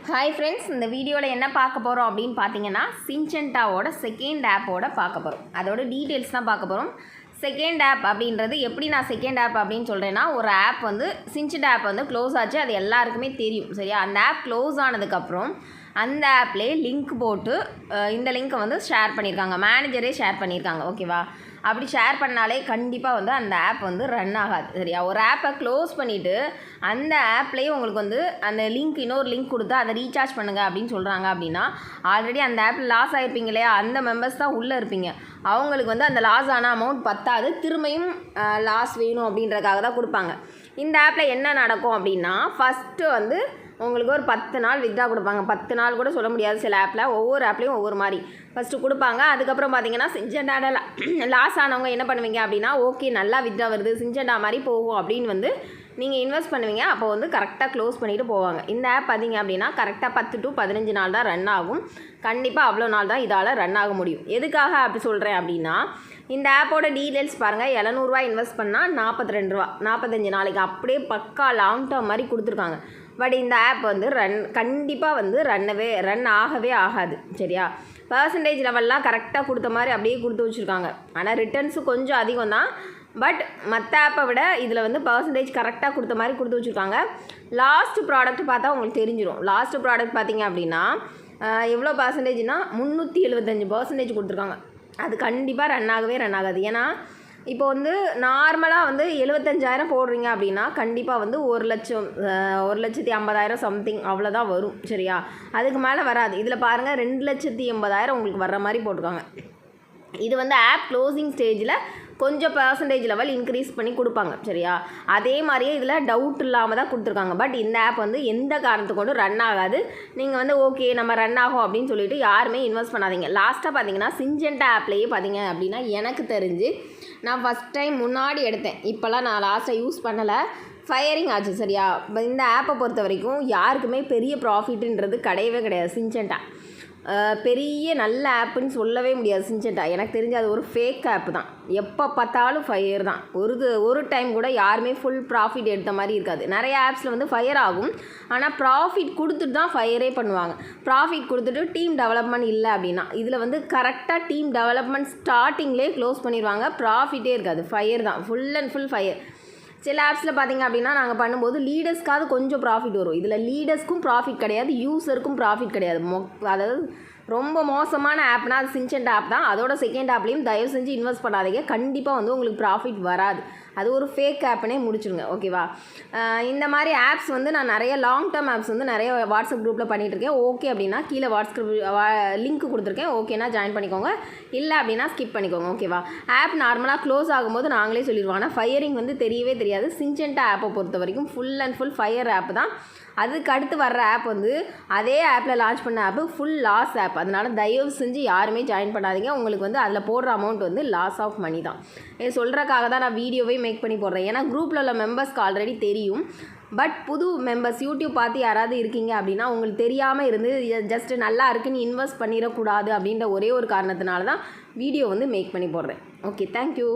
Hi friends, இந்த வீடியோவில் என்ன பார்க்க போகிறோம் அப்படின்னு பார்த்தீங்கன்னா சின்சென்டாவோட செகண்ட் ஆப்போட பார்க்க போகிறோம். அதோட டீட்டெயில்ஸ் தான் பார்க்க போகிறோம். செகண்ட் ஆப் அப்படின்றது எப்படி நான் செகண்ட் ஆப் அப்படின்னு சொல்கிறேன்னா, ஒரு ஆப் வந்து சின்சென்டா ஆப் வந்து க்ளோஸ் ஆச்சு, அது எல்லாருக்குமே தெரியும் சரியா. அந்த ஆப் க்ளோஸ் ஆனதுக்கப்புறம் அந்த ஆப்லேயே லிங்க் போட்டு இந்த லிங்க்கை வந்து ஷேர் பண்ணியிருக்காங்க, மேனேஜரே ஷேர் பண்ணியிருக்காங்க ஓகேவா. அப்படி ஷேர் பண்ணாலே கண்டிப்பாக வந்து அந்த ஆப் வந்து ரன் ஆகாது சரியா. ஒரு ஆப்பை க்ளோஸ் பண்ணிவிட்டு அந்த ஆப்லேயே உங்களுக்கு வந்து அந்த லிங்க் இன்னொரு லிங்க் கொடுத்து அதை ரீசார்ஜ் பண்ணுங்கள் அப்படின்னு சொல்கிறாங்க அப்படின்னா, ஆல்ரெடி அந்த ஆப்பில் லாஸ் ஆகிருப்பீங்க இல்லையா, அந்த மெம்பர்ஸ் தான் உள்ளே இருப்பீங்க. அவங்களுக்கு வந்து அந்த லாஸ் ஆன அமௌண்ட் பத்தாது, திரும்பியும் லாஸ் வேணும் அப்படின்றதுக்காக தான் கொடுப்பாங்க. இந்த ஆப்பில் என்ன நடக்கும் அப்படின்னா, ஃபஸ்ட்டு வந்து உங்களுக்கு ஒரு 10 நாள் வித்ட்ரா கொடுப்பாங்க. 10 நாள் கூட சொல்ல முடியாது, சில ஆப்பில் ஒவ்வொரு ஆப்லேயும் ஒவ்வொரு மாதிரி ஃபஸ்ட்டு கொடுப்பாங்க. அதுக்கப்புறம் பார்த்தீங்கன்னா சின்சென்டாட லாஸ் ஆனவங்க என்ன பண்ணுவீங்க அப்படின்னா, ஓகே நல்லா வித்ட்ரா வருது, சின்சென்டா மாதிரி போகும் அப்படின்னு வந்து நீங்கள் இன்வெஸ்ட் பண்ணுவீங்க. அப்போ வந்து கரெக்டாக க்ளோஸ் பண்ணிவிட்டு போவாங்க. இந்த ஆப் பார்த்தீங்க அப்படின்னா கரெக்டாக 10 to 15 நாள் தான் ரன் ஆகும். கண்டிப்பாக அவ்வளோ நாள் தான் இதால் ரன் ஆக முடியும். எதுக்காக அப்படி சொல்கிறேன் அப்படின்னா, இந்த ஆப்போட டீட்டெயில்ஸ் பாருங்கள். 700 இன்வெஸ்ட் பண்ணால் 42 ரூபா, 45 நாளைக்கு அப்படியே பக்கா லாங் டேர்ம் மாதிரி கொடுத்துருக்காங்க. பட் இந்த ஆப் வந்து கண்டிப்பாக வந்து ரன் ஆகவே ஆகாது சரியா. பர்சன்டேஜ் லெவல்லாம் கரெக்டாக கொடுத்த மாதிரி அப்படியே கொடுத்து வச்சுருக்காங்க. ஆனால் ரிட்டர்ன்ஸு கொஞ்சம் அதிகம் தான். பட் மற்ற ஆப்பை விட இதில் வந்து பர்சன்டேஜ் கரெக்டாக கொடுத்த மாதிரி கொடுத்து வச்சுருக்காங்க. லாஸ்ட் ப்ராடக்ட் பார்த்தா உங்களுக்கு தெரிஞ்சிடும். லாஸ்ட் ப்ராடக்ட் பார்த்தீங்க அப்படின்னா எவ்வளோ பர்சன்டேஜ்னா 375% கொடுத்துருக்காங்க. அது கண்டிப்பாக ரன் ஆகாது. ஏன்னா இப்போ வந்து நார்மலாக வந்து 75,000 போடுறீங்க அப்படின்னா கண்டிப்பாக வந்து 1,50,000 சம்திங் அவ்வளோதான் வரும் சரியா. அதுக்கு மேலே வராது. இதில் பாருங்கள் 2,80,000 உங்களுக்கு வர்ற மாதிரி போட்டிருக்காங்க. இது வந்து ஆப் க்ளோசிங் ஸ்டேஜில் கொஞ்சம் பர்சன்டேஜ் லெவல் இன்க்ரீஸ் பண்ணி கொடுப்பாங்க சரியா. அதே மாதிரியே இதில் டவுட் இல்லாமல் தான் கொடுத்துருக்காங்க. பட் இந்த ஆப் வந்து எந்த காரணத்தை கொண்டு ரன் ஆகாது. நீங்கள் வந்து ஓகே நம்ம ரன் ஆகும் அப்படின்னு சொல்லிட்டு யாருமே இன்வெஸ்ட் பண்ணாதீங்க. லாஸ்ட்டாக பார்த்தீங்கன்னா சின்சென்டா ஆப்லேயே பார்த்தீங்க அப்படின்னா எனக்கு தெரிஞ்சு நான் ஃபஸ்ட் டைம் முன்னாடி எடுத்தேன், இப்போல்லாம் நான் லாஸ்ட்டாக யூஸ் பண்ணலை, ஃபயரிங் ஆச்சு சரியா. இந்த ஆப்பை பொறுத்த வரைக்கும் யாருக்குமே பெரிய ப்ராஃபிட்டுன்றது கிடையாது. சின்சென்டா பெரிய நல்ல ஆப்புன்னு சொல்லவே முடியாது. சின்சென்டா எனக்கு தெரிஞ்சு அது ஒரு ஃபேக் ஆப் தான். எப்போ பார்த்தாலும் ஃபயர் தான். ஒரு டைம் கூட யாருமே ஃபுல் ப்ராஃபிட் எடுத்த மாதிரி இருக்காது. நிறைய ஆப்ஸில் வந்து ஃபயர் ஆகும், ஆனால் ப்ராஃபிட் கொடுத்துட்டு தான் ஃபயரே பண்ணுவாங்க. ப்ராஃபிட் கொடுத்துட்டு டீம் டெவலப்மெண்ட் இல்லை அப்படின்னா, இதில் வந்து கரெக்டாக டீம் டெவலப்மெண்ட் ஸ்டார்டிங்லேயே க்ளோஸ் பண்ணிடுவாங்க. ப்ராஃபிட்டே இருக்காது, ஃபயர் தான், ஃபுல் அண்ட் ஃபுல் ஃபயர். சில ஆப்ஸில் பார்த்திங்க அப்படின்னா நாங்கள் பண்ணும்போது லீடர்ஸ்க்காவது கொஞ்சம் ப்ராஃபிட் வரும். இதில் லீடர்ஸ்க்கும் ப்ராஃபிட் கிடையாது, யூஸருக்கும் ப்ராஃபிட் கிடையாது. அதாவது ரொம்ப மோசமான ஆப்னால் அது சின்சென்டா ஆப் தான். அதோட செகண்ட் ஆப்லேயும் தயவு செஞ்சு இன்வெஸ்ட் பண்ணாதீங்க. கண்டிப்பாக வந்து உங்களுக்கு ப்ராஃபிட் வராது. அது ஒரு ஃபேக் ஆப்னே முடிச்சுருங்க ஓகேவா. இந்த மாதிரி ஆப்ஸ் வந்து நான் நிறைய லாங் டேர்ம் ஆப்ஸ் வந்து நிறைய வாட்ஸ்அப் குரூப்பில் பண்ணிகிட்ருக்கேன். ஓகே அப்படின்னா கீழே வாட்ஸ்அப் லிங்க் கொடுத்துருக்கேன், ஓகேனா ஜாயின் பண்ணிக்கோங்க, இல்லை அப்படின்னா ஸ்கிப் பண்ணிக்கோங்க ஓகேவா. ஆப் நார்மலாக க்ளோஸ் ஆகும்போது நாங்களே சொல்லிடுவோம். ஆனால் ஃபயரிங் வந்து தெரியவே தெரியாது. சின்சென்டா ஆப்பை பொறுத்த வரைக்கும் full and full fire app தான். அதுக்கு அடுத்து வர்ற ஆப் வந்து அதே ஆப்பில் லான்ச் பண்ண ஆப்பு ஃபுல் லாஸ் ஆப். அதனால் தயவு செஞ்சு யாருமே ஜாயின் பண்ணாதீங்க. உங்களுக்கு வந்து அதில் போடுற அமௌண்ட் வந்து லாஸ் ஆஃப் மணி தான். சொல்கிறக்காக தான் நான் வீடியோவே மேக் பண்ணி போடுறேன். ஏன்னா குரூப்பில் உள்ள மெம்பர்ஸ்க்கு ஆல்ரெடி தெரியும். பட் புது மெம்பர்ஸ் யூடியூப் பார்த்து யாராவது இருக்கீங்க அப்படின்னா, உங்களுக்கு தெரியாமல் இருந்து ஜஸ்ட்டு நல்லா இருக்குன்னு இன்வெஸ்ட் பண்ணிடக்கூடாது அப்படின்ற ஒரே ஒரு காரணத்தினால தான் வீடியோ வந்து மேக் பண்ணி போடுறேன். Okay, thank you.